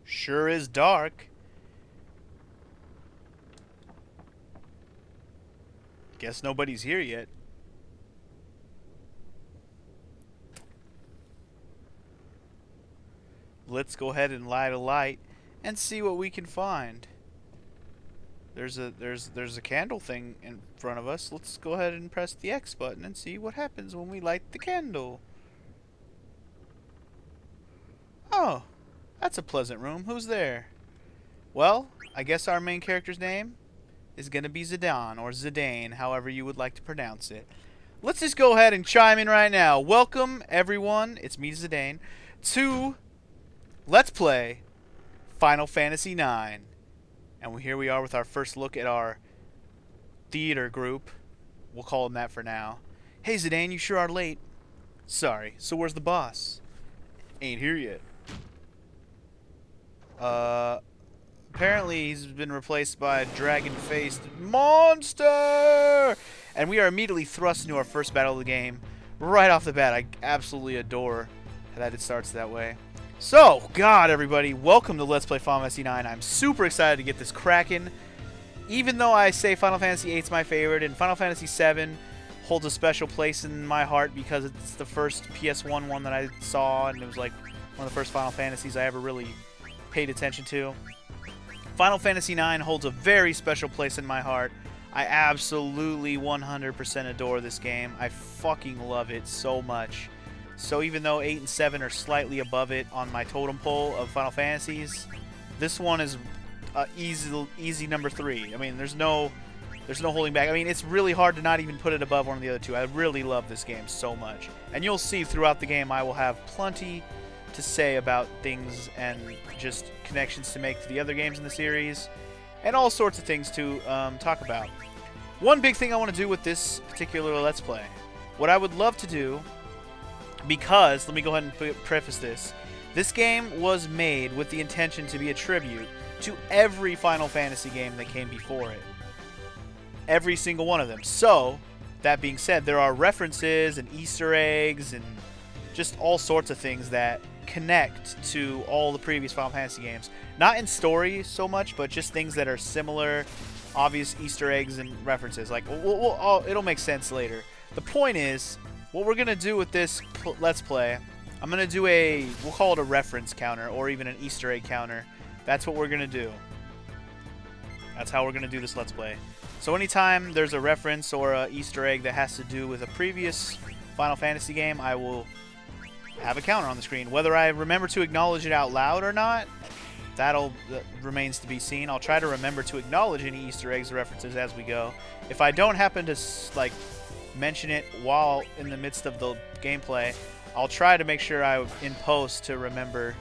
Sure is dark. Guess nobody's here yet. Let's go ahead and light a light and see what we can find. There's a candle thing in front of us. Let's go ahead and press the X button and see what happens when we light the candle. Oh, that's a pleasant room. Who's there? Well, I guess our main character's name is gonna be Zidane, or Zidane, however you would like to pronounce it. Let's just go ahead and chime in right now. Welcome, everyone, it's me, Zidane, to Let's Play Final Fantasy IX. And here we are with our first look at our theater group. We'll call them that for now. Hey, Zidane, you sure are late. Sorry, so where's the boss? Ain't here yet. Apparently he's been replaced by a dragon-faced monster! And we are immediately thrust into our first battle of the game. Right off the bat, I absolutely adore that it starts that way. So, God, everybody, welcome to Let's Play Final Fantasy IX. I'm super excited to get this cracking. Even though I say Final Fantasy VIII is my favorite, and Final Fantasy VII holds a special place in my heart because it's the first PS1 one that I saw, and it was like one of the first Final Fantasies I ever really paid attention to. Final Fantasy IX holds a very special place in my heart. I absolutely 100% adore this game. I fucking love it so much. So even though 8 and 7 are slightly above it on my totem pole of Final Fantasies, this one is easy number 3. I mean, there's no holding back. I mean, it's really hard to not even put it above one of the other two. I really love this game so much. And you'll see throughout the game I will have plenty to say about things and just connections to make to the other games in the series, and all sorts of things to talk about. One big thing I want to do with this particular Let's Play, what I would love to do, because, let me go ahead and preface this, this game was made with the intention to be a tribute to every Final Fantasy game that came before it. Every single one of them. So, that being said, there are references and Easter eggs and just all sorts of things that connect to all the previous Final Fantasy games. Not in story so much, but just things that are similar, obvious Easter eggs and references. Like, it'll make sense later. The point is, what we're going to do with this Let's Play, I'm going to do we'll call it a reference counter, or even an Easter egg counter. That's what we're going to do. That's how we're going to do this Let's Play. So anytime there's a reference or an Easter egg that has to do with a previous Final Fantasy game, I will have a counter on the screen. Whether I remember to acknowledge it out loud or not, that remains to be seen. I'll try to remember to acknowledge any Easter eggs or references as we go. If I don't happen to mention it while in the midst of the gameplay, I'll try to make sure in post to remember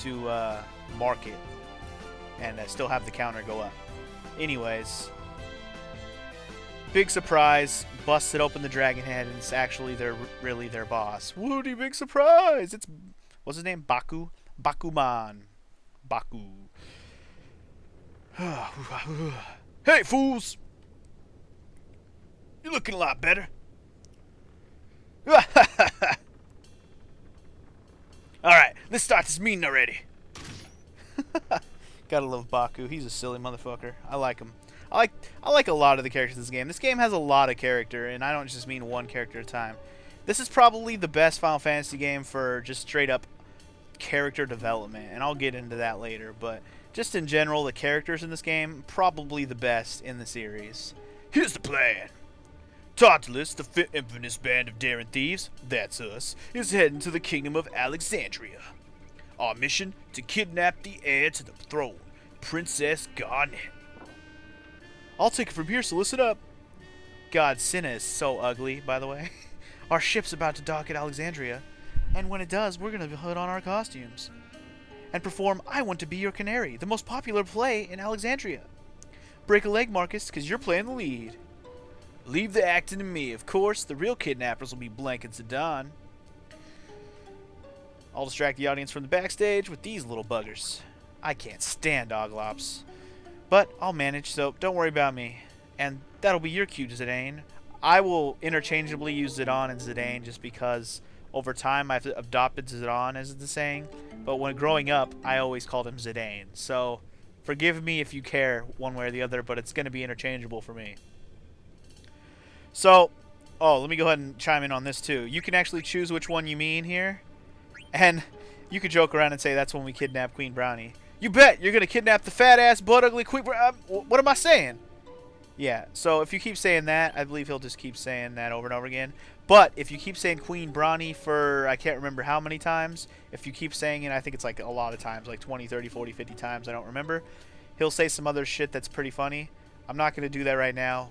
to mark it and still have the counter go up. Anyways, big surprise, busted open the dragon head, and it's actually really their boss. Woody, big surprise! It's, what's his name? Baku? Bakuman. Baku. Hey, fools! You're looking a lot better. Alright, let's start this meeting already. Gotta love Baku. He's a silly motherfucker. I like him. I like a lot of the characters in this game. This game has a lot of character, and I don't just mean one character at a time. This is probably the best Final Fantasy game for just straight up character development, and I'll get into that later, but just in general, the characters in this game, probably the best in the series. Here's the plan. Tartarus, the infamous band of daring thieves, that's us, is heading to the kingdom of Alexandria. Our mission, to kidnap the heir to the throne, Princess Garnet. I'll take it from here, so listen up. God, Cinna is so ugly, by the way. Our ship's about to dock at Alexandria, and when it does, we're going to put on our costumes and perform I Want to Be Your Canary, the most popular play in Alexandria. Break a leg, Marcus, because you're playing the lead. Leave the acting to me. Of course, the real kidnappers will be Blank and Zidane. I'll distract the audience from the backstage with these little buggers. I can't stand Doglops. But I'll manage, so don't worry about me. And that'll be your cue, Zidane. I will interchangeably use Zidane and Zidane just because Over time, I've adopted Zidane as the saying, but when growing up, I always called him Zidane. So, forgive me if you care one way or the other, but it's going to be interchangeable for me. So, oh, let me go ahead and chime in on this too. You can actually choose which one you mean here, and you could joke around and say that's when we kidnap Queen Brownie. You bet you're going to kidnap the fat-ass, butt-ugly Queen Brownie. What am I saying? Yeah, so if you keep saying that, I believe he'll just keep saying that over and over again. But if you keep saying Queen Brawny for, I can't remember how many times, if you keep saying it, I think it's like a lot of times, like 20, 30, 40, 50 times, I don't remember, he'll say some other shit that's pretty funny. I'm not going to do that right now.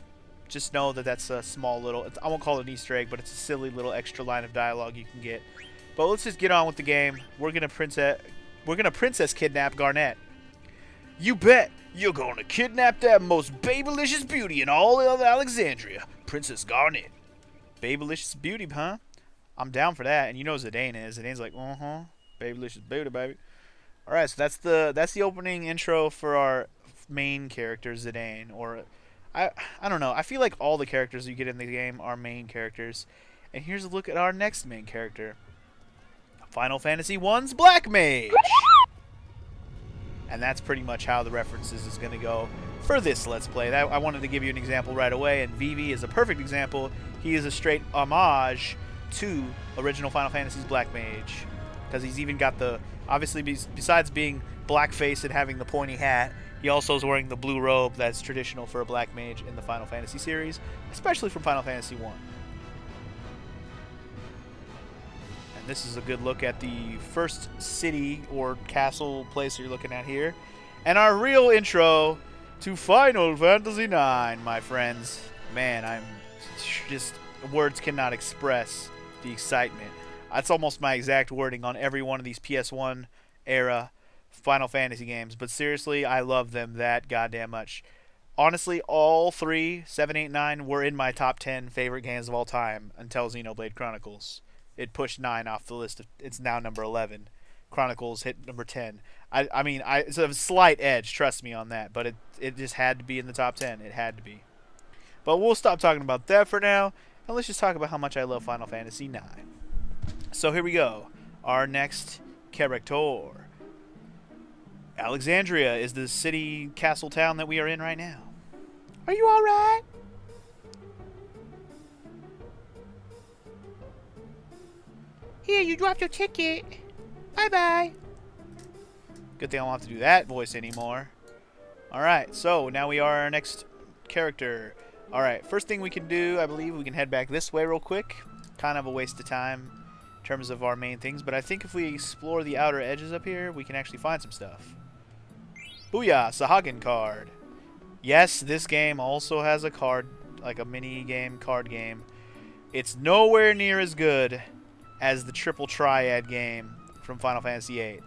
Just know that that's a small little, I won't call it an Easter egg, but it's a silly little extra line of dialogue you can get. But let's just get on with the game. We're going to princess kidnap Garnet. You bet you're gonna kidnap that most babylicious beauty in all of Alexandria, Princess Garnet. Babylicious beauty, huh? I'm down for that, and you know Zidane is. Zidane's like, babylicious beauty, baby. All right, so that's the opening intro for our main character, Zidane. Or, I don't know. I feel like all the characters you get in the game are main characters. And here's a look at our next main character, Final Fantasy I's Black Mage. And that's pretty much how the references is going to go for this Let's Play. I wanted to give you an example right away, and Vivi is a perfect example. He is a straight homage to original Final Fantasy's Black Mage. Because he's even got the, obviously besides being blackface and having the pointy hat, he also is wearing the blue robe that's traditional for a Black Mage in the Final Fantasy series, especially from Final Fantasy 1. This is a good look at the first city or castle place you're looking at here. And our real intro to Final Fantasy IX, my friends. Man, I'm just, words cannot express the excitement. That's almost my exact wording on every one of these PS1 era Final Fantasy games. But seriously, I love them that goddamn much. Honestly, all three, 7, 8, 9, were in my top 10 favorite games of all time until Xenoblade Chronicles. It pushed 9 off the list. It's now number 11. Chronicles hit number 10. I mean, it's a slight edge, trust me on that, but it just had to be in the top 10. It had to be. But we'll stop talking about that for now, and let's just talk about how much I love Final Fantasy IX. So here we go. Our next character. Alexandria is the city, castle town that we are in right now. Are you alright? Here, you dropped your ticket. Bye-bye. Good thing I don't have to do that voice anymore. Alright, so now we are our next character. Alright, first thing we can do, I believe we can head back this way real quick. Kind of a waste of time in terms of our main things, but I think if we explore the outer edges up here, we can actually find some stuff. Booyah, Sahagin card. Yes, this game also has a card, like a mini game, card game. It's nowhere near as good as the triple triad game from Final Fantasy VIII.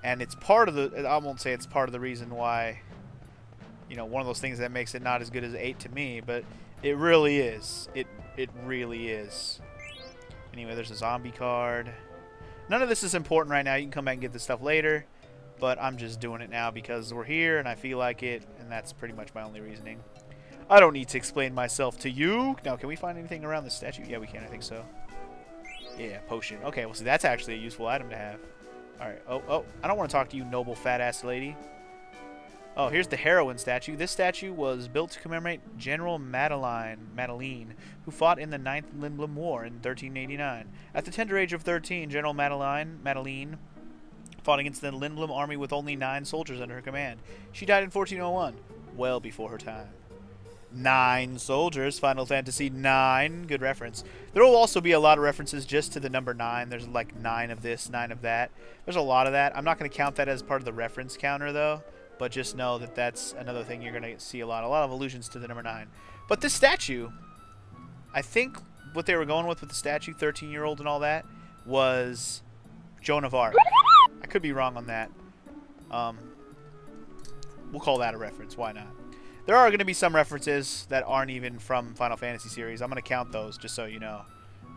And it's part of the, I won't say it's part of the reason why, you know, one of those things that makes it not as good as 8 to me, but it really is. It really is. Anyway, there's a zombie card. None of this is important right now. You can come back and get this stuff later, but I'm just doing it now because we're here and I feel like it, and that's pretty much my only reasoning. I don't need to explain myself to you. Now, can we find anything around the statue? Yeah, we can. I think so. Yeah, potion. Okay, well, see, that's actually a useful item to have. Alright, oh, I don't want to talk to you, noble fat-ass lady. Oh, here's the heroine statue. This statue was built to commemorate General Madeline, who fought in the 9th Lindblom War in 1389. At the tender age of 13, General Madeline fought against the Lindblom army with only 9 soldiers under her command. She died in 1401, well before her time. 9 soldiers, Final Fantasy 9, good reference. There will also be a lot of references just to the number 9. There's like 9 of this, 9 of that. There's a lot of that. I'm not going to count that as part of the reference counter though, but just know that that's another thing you're going to see a lot of allusions to the number 9. But this statue, I think what they were going with the statue, 13-year-old and all that, was Joan of Arc. I could be wrong on that. We'll call that a reference. Why not? There are going to be some references that aren't even from Final Fantasy series. I'm going to count those just so you know.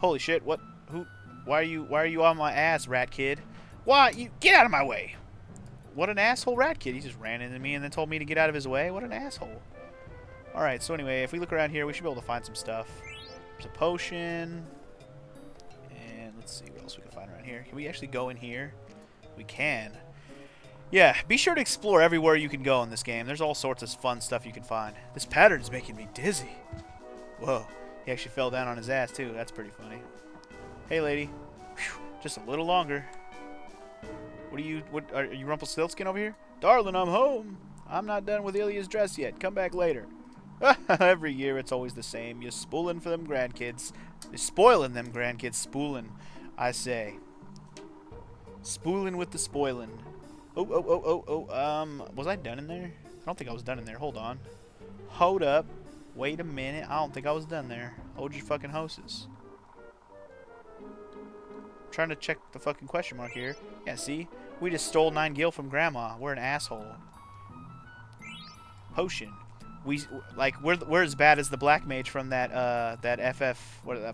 Holy shit! What? Who? Why are you on my ass, rat kid? Why? You get out of my way! What an asshole rat kid! He just ran into me and then told me to get out of his way. What an asshole! All right. So anyway, if we look around here, we should be able to find some stuff. There's a potion, and Let's see what else we can find around here. Can we actually go in here? We can. Yeah, be sure to explore everywhere you can go in this game. There's all sorts of fun stuff you can find. This pattern's making me dizzy. Whoa. He actually fell down on his ass, too. That's pretty funny. Hey, lady. Whew, just a little longer. What are you Rumpelstiltskin over here? Darling, I'm home. I'm not done with Ilya's dress yet. Come back later. Every year it's always the same. You're spooling for them grandkids. You're spoiling them grandkids. Spooling, I say. Spooling with the spoiling. Was I done in there? I don't think I was done in there. Hold on. Hold up. Wait a minute. I don't think I was done there. Hold your fucking hoses. I'm trying to check the fucking question mark here. Yeah, see? We just stole 9 gil from Grandma. We're an asshole. Potion. We're as bad as the black mage from that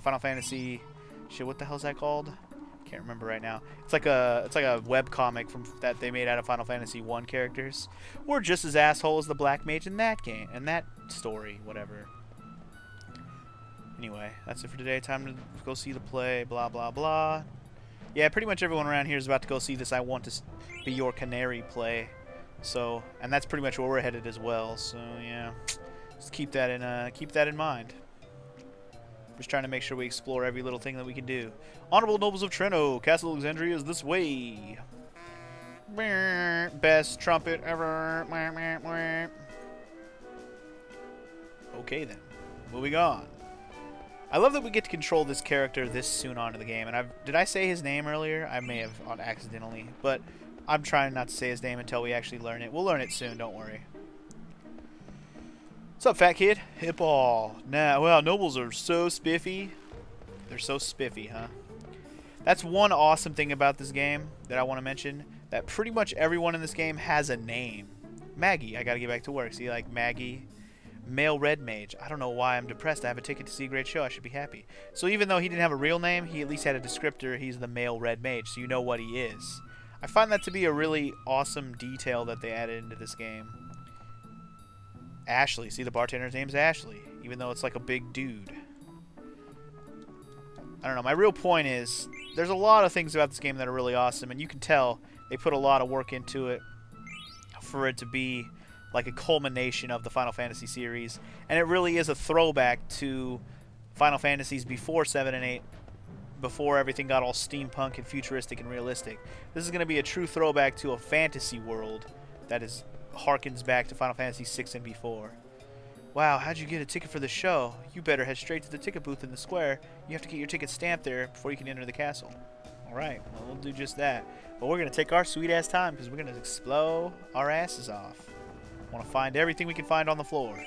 Final Fantasy shit. What the hell's that called? Can't remember right now. It's like a web comic from that they made out of Final Fantasy 1 characters. We're just as asshole as the black mage in that game, in that story, whatever. Anyway, that's it for today. Time to go see the play. Blah blah blah. Yeah, pretty much everyone around here is about to go see this I Want to Be Your Canary play. So, and that's pretty much where we're headed as well. So yeah, just keep that in mind. Just trying to make sure we explore every little thing that we can do. Honorable Nobles of Treno, Castle Alexandria is this way. Best trumpet ever. Okay then, moving on. I love that we get to control this character this soon on in the game. And did I say his name earlier? I may have accidentally, but I'm trying not to say his name until we actually learn it. We'll learn it soon, don't worry. What's up, fat kid? Hip all. Nah, well, nobles are so spiffy. They're so spiffy, huh? That's one awesome thing about this game that I want to mention. That pretty much everyone in this game has a name. Maggie, I gotta get back to work. See, like Maggie. Male red mage. I don't know why I'm depressed. I have a ticket to see a great show. I should be happy. So even though he didn't have a real name, he at least had a descriptor. He's the male red mage, so you know what he is. I find that to be a really awesome detail that they added into this game. Ashley. See, the bartender's name's Ashley, even though it's like a big dude. I don't know. My real point is there's a lot of things about this game that are really awesome, and you can tell they put a lot of work into it for it to be like a culmination of the Final Fantasy series. And it really is a throwback to Final Fantasies before 7 and 8, before everything got all steampunk and futuristic and realistic. This is going to be a true throwback to a fantasy world that harkens back to Final Fantasy 6 and before. Wow, how'd you get a ticket for the show? You better head straight to the ticket booth in the square. You have to get your ticket stamped there before you can enter the castle. Alright, well, we'll do just that. But we're going to take our sweet-ass time because we're going to explode our asses off. Want to find everything we can find on the floor.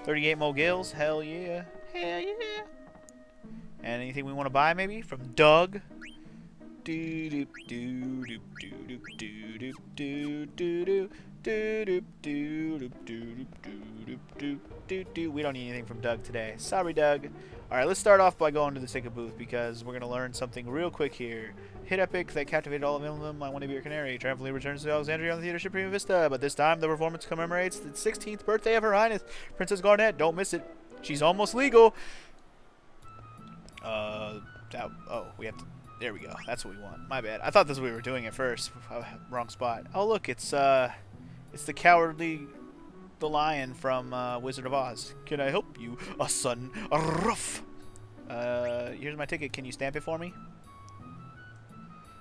38 more gills? Hell yeah. Hell yeah. And anything we want to buy, maybe? From Doug? We don't need anything from Doug today. Sorry, Doug. Alright, let's start off by going to the ticket booth because we're going to learn something real quick here. Hit epic that captivated all of them. I Want to Be Your Canary. Triumphantly returns to Alexandria on the theater ship Prima Vista, but this time the performance commemorates the 16th birthday of Her Highness Princess Garnet. Don't miss it. She's almost legal. We have to. There we go. That's what we want. My bad. I thought this was what we were doing at first. Wrong spot. Oh look, it's the cowardly the lion from Wizard of Oz. Can I help you, son? Ruff. Here's my ticket. Can you stamp it for me?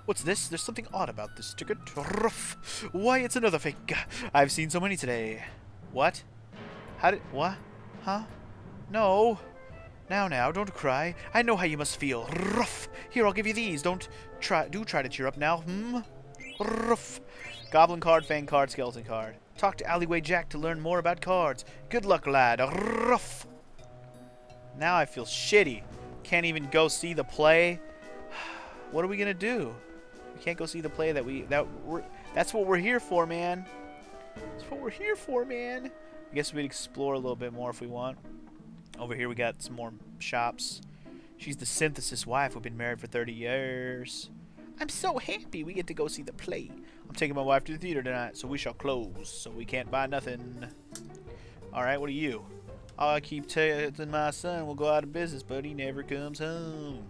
What's this? There's something odd about this ticket. Ruff. Why, it's another fake. I've seen so many today. What? What? Huh? No. Now, don't cry. I know how you must feel. Ruff. Here, I'll give you these. Do try to cheer up now. Ruff. Goblin card, Fang card, Skeleton card. Talk to Alleyway Jack to learn more about cards. Good luck, lad. Ruff. Now I feel shitty. Can't even go see the play. What are we gonna do? We can't go see the play that's what we're here for, man. That's what we're here for, man. I guess we'd explore a little bit more if we want. Over here we got some more shops. She's the synthesis wife. We've been married for 30 years. I'm so happy we get to go see the play. I'm taking my wife to the theater tonight, so we shall close, so we can't buy nothing. Alright, what are you? I keep telling my son we'll go out of business, but he never comes home.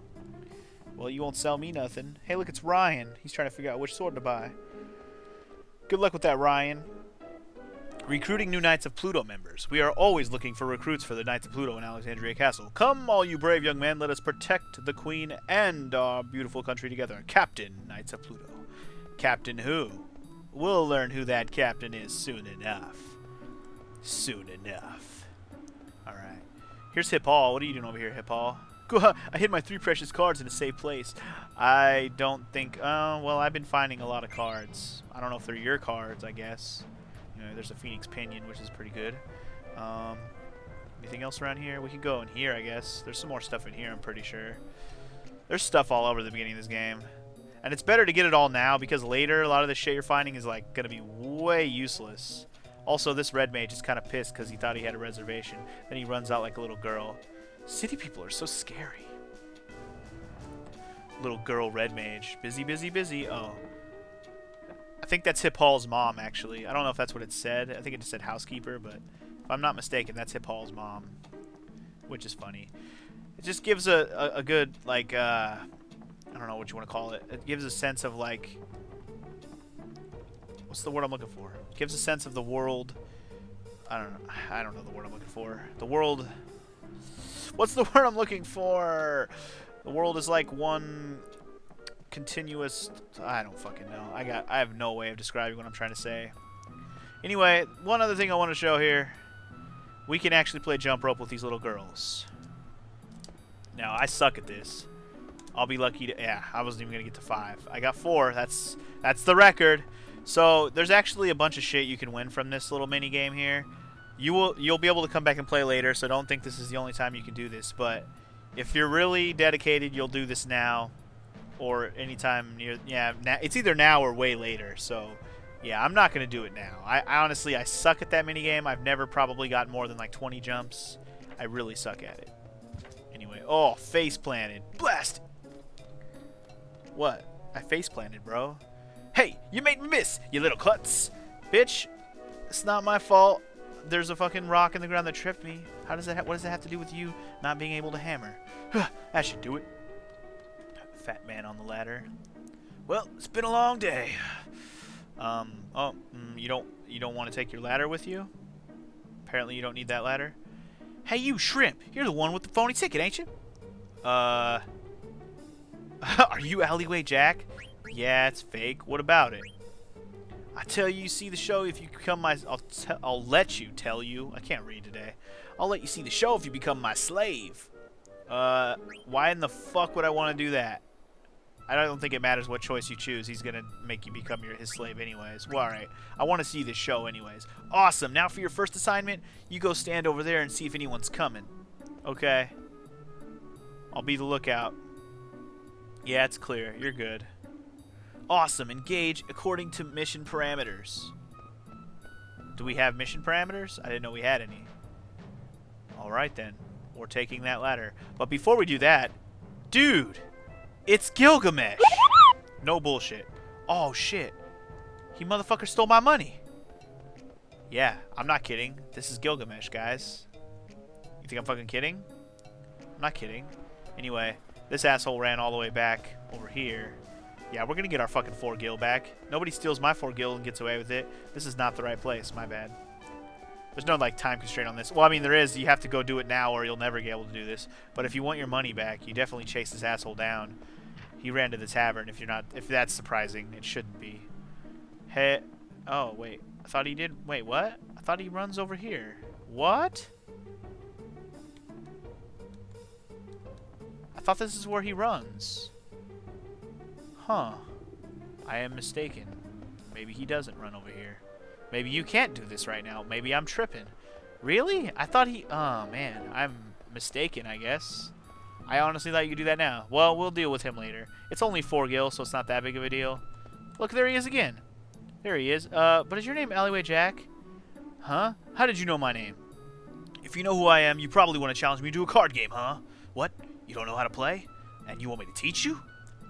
Well, you won't sell me nothing. Hey, look, it's Ryan. He's trying to figure out which sword to buy. Good luck with that, Ryan. Recruiting new Knights of Pluto members. We are always looking for recruits for the Knights of Pluto in Alexandria Castle. Come, all you brave young men, let us protect the Queen and our beautiful country together. Captain, Knights of Pluto. Captain who? We'll learn who that captain is soon enough. Soon enough. Alright. Here's Hip Hall. What are you doing over here, Hip Hall? I hid my 3 precious cards in a safe place. I don't think... well, I've been finding a lot of cards. I don't know if they're your cards, I guess. You know, there's a Phoenix Pinion, which is pretty good. Anything else around here? We could go in here, I guess. There's some more stuff in here, I'm pretty sure. There's stuff all over the beginning of this game. And it's better to get it all now, because later, a lot of the shit you're finding is, like, going to be way useless. Also, this red mage is kind of pissed because he thought he had a reservation. Then he runs out like a little girl. City people are so scary. Little girl red mage. Busy, busy, busy. Oh. I think that's Hip Hall's mom, actually. I don't know if that's what it said. I think it just said housekeeper, but if I'm not mistaken, that's Hip Hall's mom. Which is funny. It just gives a good, like, I don't know what you want to call it. It gives a sense of, like... What's the word I'm looking for? It gives a sense of the world... I don't know the word I'm looking for. The world... What's the word I'm looking for? The world is like one continuous... I don't fucking know. I have no way of describing what I'm trying to say. Anyway, one other thing I want to show here. We can actually play jump rope with these little girls. Now, I suck at this. I'll be lucky to... Yeah, I wasn't even going to get to 5. I got 4. That's the record. So, there's actually a bunch of shit you can win from this little mini game here. You'll be able to come back and play later, so don't think this is the only time you can do this. But if you're really dedicated, you'll do this now or anytime near... Yeah, it's either now or way later. So, yeah, I'm not going to do it now. I honestly, I suck at that mini game. I've never probably got more than like 20 jumps. I really suck at it. Anyway, oh, face planted. Blast! What? I face planted, bro. Hey, you made me miss, you little klutz. Bitch, it's not my fault. There's a fucking rock in the ground that tripped me. How does that? What does that have to do with you not being able to hammer? That should do it. Fat man on the ladder. Well, it's been a long day. You don't want to take your ladder with you? Apparently, you don't need that ladder. Hey, you shrimp! You're the one with the phony ticket, ain't you? Are you Alleyway Jack? Yeah, it's fake. What about it? I tell you, see the show if you become my... I'll let you tell you. I can't read today. I'll let you see the show if you become my slave. Why in the fuck would I want to do that? I don't think it matters what choice you choose. He's going to make you become his slave anyways. Well, alright. I want to see this show anyways. Awesome. Now for your first assignment, you go stand over there and see if anyone's coming. Okay. I'll be the lookout. Yeah, it's clear. You're good. Awesome. Engage according to mission parameters. Do we have mission parameters? I didn't know we had any. Alright then. We're taking that ladder. But before we do that, dude, it's Gilgamesh. No bullshit. Oh shit. He motherfucker stole my money. Yeah, I'm not kidding. This is Gilgamesh, guys. You think I'm fucking kidding? I'm not kidding. Anyway, this asshole ran all the way back over here. Yeah, we're gonna get our fucking 4 gil back. Nobody steals my 4 gil and gets away with it. This is not the right place. My bad. There's no, like, time constraint on this. Well, I mean, there is. You have to go do it now or you'll never be able to do this. But if you want your money back, you definitely chase this asshole down. He ran to the tavern. If that's surprising, it shouldn't be. Hey. Oh, wait. I thought he did. Wait, what? I thought he runs over here. What? I thought this is where he runs. Huh. I am mistaken. Maybe he doesn't run over here. Maybe you can't do this right now. Maybe I'm tripping. Really? I thought he... Oh, man. I'm mistaken, I guess. I honestly thought you could do that now. Well, we'll deal with him later. It's only 4 gil, so it's not that big of a deal. Look, there he is again. There he is. But is your name Alleyway Jack? Huh? How did you know my name? If you know who I am, you probably want to challenge me to a card game, huh? What? You don't know how to play? And you want me to teach you?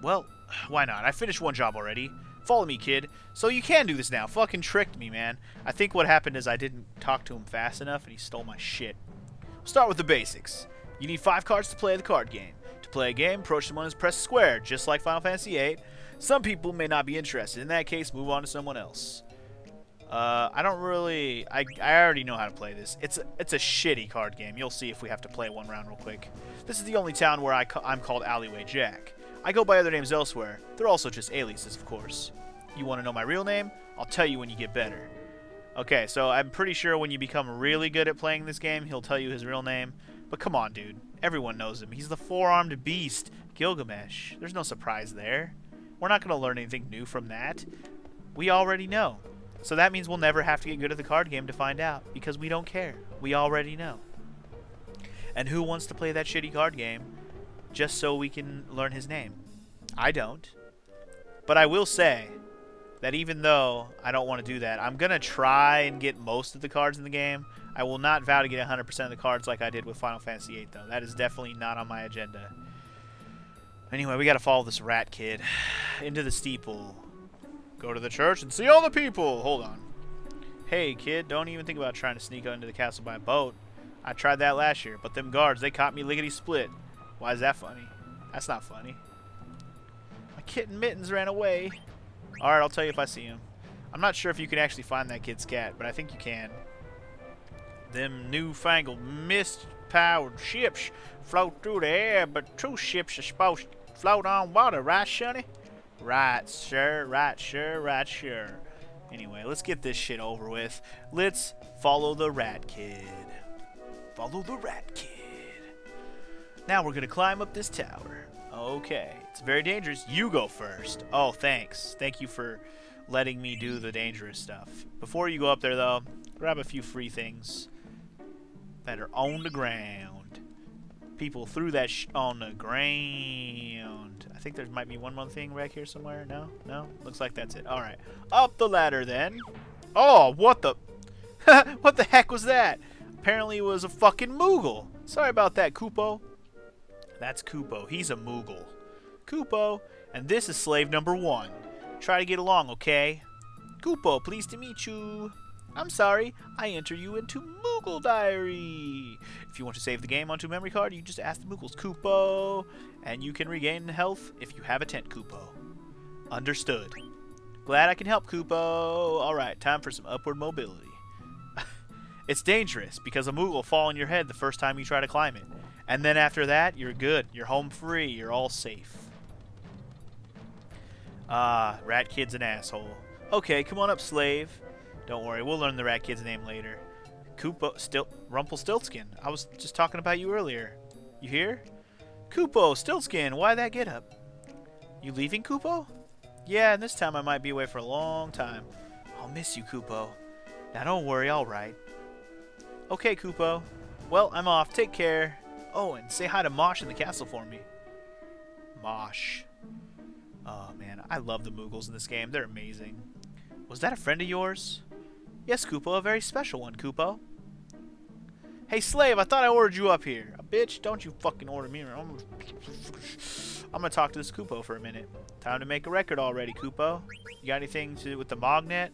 Well, why not? I finished one job already. Follow me, kid. So you can do this now. Fucking tricked me, man. I think what happened is I didn't talk to him fast enough and he stole my shit. We'll start with the basics. You need 5 cards to play the card game. To play a game, approach someone as press square, just like Final Fantasy VIII. Some people may not be interested. In that case, move on to someone else. I don't really... I already know how to play this. It's a shitty card game. You'll see if we have to play one round real quick. This is the only town where I'm called Alleyway Jack. I go by other names elsewhere. They're also just aliases, of course. You want to know my real name? I'll tell you when you get better. Okay, so I'm pretty sure when you become really good at playing this game, he'll tell you his real name. But come on, dude. Everyone knows him. He's the four-armed beast, Gilgamesh. There's no surprise there. We're not going to learn anything new from that. We already know. So that means we'll never have to get good at the card game to find out, because we don't care. We already know. And who wants to play that shitty card game just so we can learn his name? I don't. But I will say that even though I don't want to do that, I'm going to try and get most of the cards in the game. I will not vow to get 100% of the cards like I did with Final Fantasy VIII, though. That is definitely not on my agenda. Anyway, we got to follow this rat kid into the steeple. Go to the church and see all the people. Hold on. Hey, kid, don't even think about trying to sneak into the castle by boat. I tried that last year, but them guards, they caught me lickety-split. Why is that funny? That's not funny. My kitten Mittens ran away. Alright, I'll tell you if I see him. I'm not sure if you can actually find that kid's cat, but I think you can. Them newfangled mist-powered ships float through the air, but true ships are supposed to float on water, right, Shunny? Right, sure, right, sure, right, sure. Anyway, let's get this shit over with. Let's follow the rat kid. Follow the rat kid. Now we're gonna climb up this tower. Okay, it's very dangerous. You go first. Oh, thanks. Thank you for letting me do the dangerous stuff. Before you go up there, though, grab a few free things that are on the ground. People threw that on the ground. I think there might be one more thing back here somewhere. No? No? Looks like that's it. Alright. Up the ladder, then. Oh, what the... what the heck was that? Apparently it was a fucking Moogle. Sorry about that, Kupo. That's Kupo. He's a Moogle. Kupo. And this is slave number 1. Try to get along, okay? Kupo, pleased to meet you. I'm sorry, I enter you into Moogle Diary. If you want to save the game onto a memory card, you just ask the Moogles, Kupo, and you can regain health if you have a tent, Kupo. Understood. Glad I can help, Kupo. Alright, time for some upward mobility. It's dangerous, because a Moogle will fall on your head the first time you try to climb it. And then after that, you're good. You're home free. You're all safe. Ah, Rat Kid's an asshole. Okay, come on up, slave. Don't worry, we'll learn the rat kid's name later. Rumpelstiltskin. I was just talking about you earlier. You hear? Kupo, Stiltskin, why that get up? You leaving, Kupo? Yeah, and this time I might be away for a long time. I'll miss you, Kupo. Now don't worry, I'll write. Okay, Kupo. Well, I'm off. Take care. Oh, and say hi to Mosh in the castle for me. Mosh. Oh, man, I love the Moogles in this game. They're amazing. Was that a friend of yours? Yes, Kupo, a very special one, Kupo. Hey, slave, I thought I ordered you up here. Bitch, don't you fucking order me. I'm gonna talk to this Kupo for a minute. Time to make a record already, Kupo. You got anything to do with the Mognet?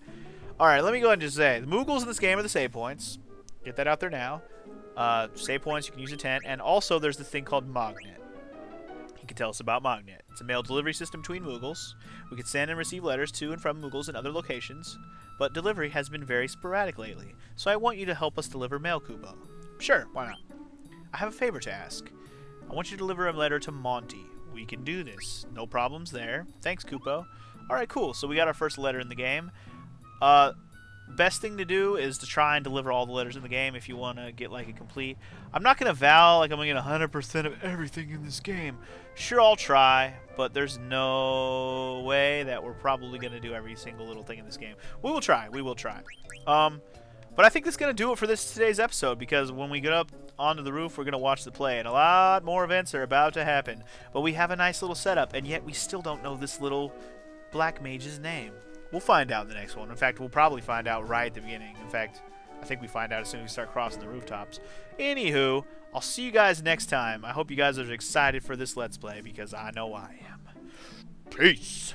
Alright, let me go ahead and just say, the Moogles in this game are the save points. Get that out there now. Save points, you can use a tent, and also there's this thing called Mognet. You can tell us about Mognet. It's a mail delivery system between Moogles. We can send and receive letters to and from Moogles in other locations, but delivery has been very sporadic lately, so I want you to help us deliver mail, Kupo. Sure, why not? I have a favor to ask. I want you to deliver a letter to Monty. We can do this. No problems there. Thanks, Kupo. Alright, cool. So we got our first letter in the game. Best thing to do is to try and deliver all the letters in the game if you want to get like a complete... I'm not going to vow like I'm going to get 100% of everything in this game. Sure, I'll try, but there's no way that we're probably going to do every single little thing in this game. We will try. We will try. But I think that's going to do it for today's episode, because when we get up onto the roof, we're going to watch the play, and a lot more events are about to happen. But we have a nice little setup, and yet we still don't know this little black mage's name. We'll find out in the next one. In fact, we'll probably find out right at the beginning. In fact, I think we find out as soon as we start crossing the rooftops. Anywho, I'll see you guys next time. I hope you guys are excited for this Let's Play, because I know I am. Peace!